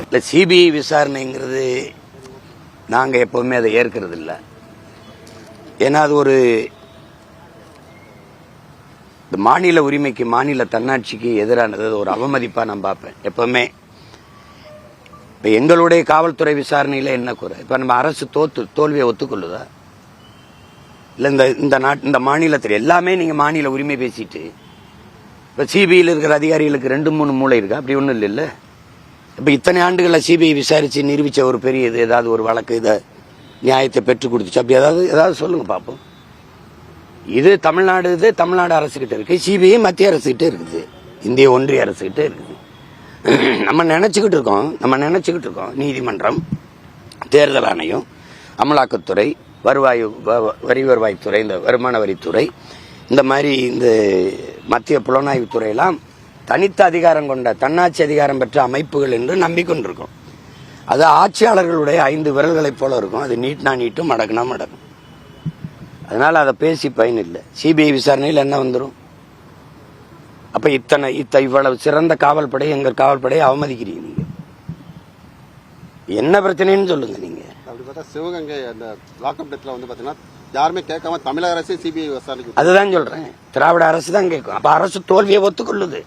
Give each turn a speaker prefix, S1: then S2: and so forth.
S1: இல்லை, சிபிஐ விசாரணைங்கிறது நாங்கள் எப்பவுமே அதை ஏற்கிறது இல்லை. ஏன்னா அது ஒரு மாநில உரிமைக்கு, மாநில தன்னாட்சிக்கு எதிரானது, ஒரு அவமதிப்பா நான் பார்ப்பேன் எப்பவுமே. இப்ப எங்களுடைய காவல்துறை விசாரணையில என்ன குறை? இப்ப நம்ம அரசு தோல்வியை ஒத்துக்கொள்ளுதா? இல்ல இந்த மாநிலத்தில் எல்லாமே நீங்க மாநில உரிமை பேசிட்டு இப்ப சிபிஐல இருக்கிற அதிகாரிகளுக்கு 2-3 மூளை இருக்கா? அப்படி ஒண்ணும் இல்ல. இப்ப இத்தனை ஆண்டுகளை சிபிஐ விசாரிச்சு நிரூபிச்ச ஒரு பெரிய இது ஏதாவது ஒரு வழக்கு இதை நியாயத்தை பெற்றுக் கொடுத்துச்சு அப்படி ஏதாவது சொல்லுங்க பாப்போம். இது தமிழ்நாடு அரசுகிட்ட இருக்கு, சிபிஐ மத்திய அரசுகிட்ட இருக்குது, இந்திய ஒன்றிய அரசுகிட்ட இருக்குது. நம்ம நினைச்சுக்கிட்டு இருக்கோம் நீதிமன்றம், தேர்தல் ஆணையம், அமலாக்கத்துறை, வருவாய்த்துறை, இந்த வருமான வரித்துறை, இந்த மாதிரி இந்த மத்திய புலனாய்வுத்துறை எல்லாம் தனித்த அதிகாரம் கொண்ட தன்னாட்சி அதிகாரம் பெற்ற அமைப்புகள் என்று நம்பிக்கொண்டிருக்கோம். அது ஆட்சியாளர்களுடைய 5 விரல்களைப் போல இருக்கும். அது நீட்னா நீட்டும், மடக்குனா மடக்கும். அதனால அதை பேசி பயன் இல்லை. சிபிஐ விசாரணையில் என்ன வந்துடும்? அப்ப இவ்வளவு சிறந்த காவல்படை, எங்கள் காவல்படையை அவமதிக்கிறீங்க. நீங்க என்ன பிரச்சனைன்னு சொல்லுங்க. நீங்க
S2: அப்படி பார்த்தா சிவகங்கை அந்த லாக்அப் டெத்ல வந்து பாத்தீங்கன்னா யாருமே கேட்காம தமிழக அரசு சிபிஐ விசாரிக்கும்.
S1: அதுதான் சொல்றேன், திராவிட அரசு தான் கேட்கும். அப்ப அரசு தோல்வியை ஒத்துக்கொள்ளுது.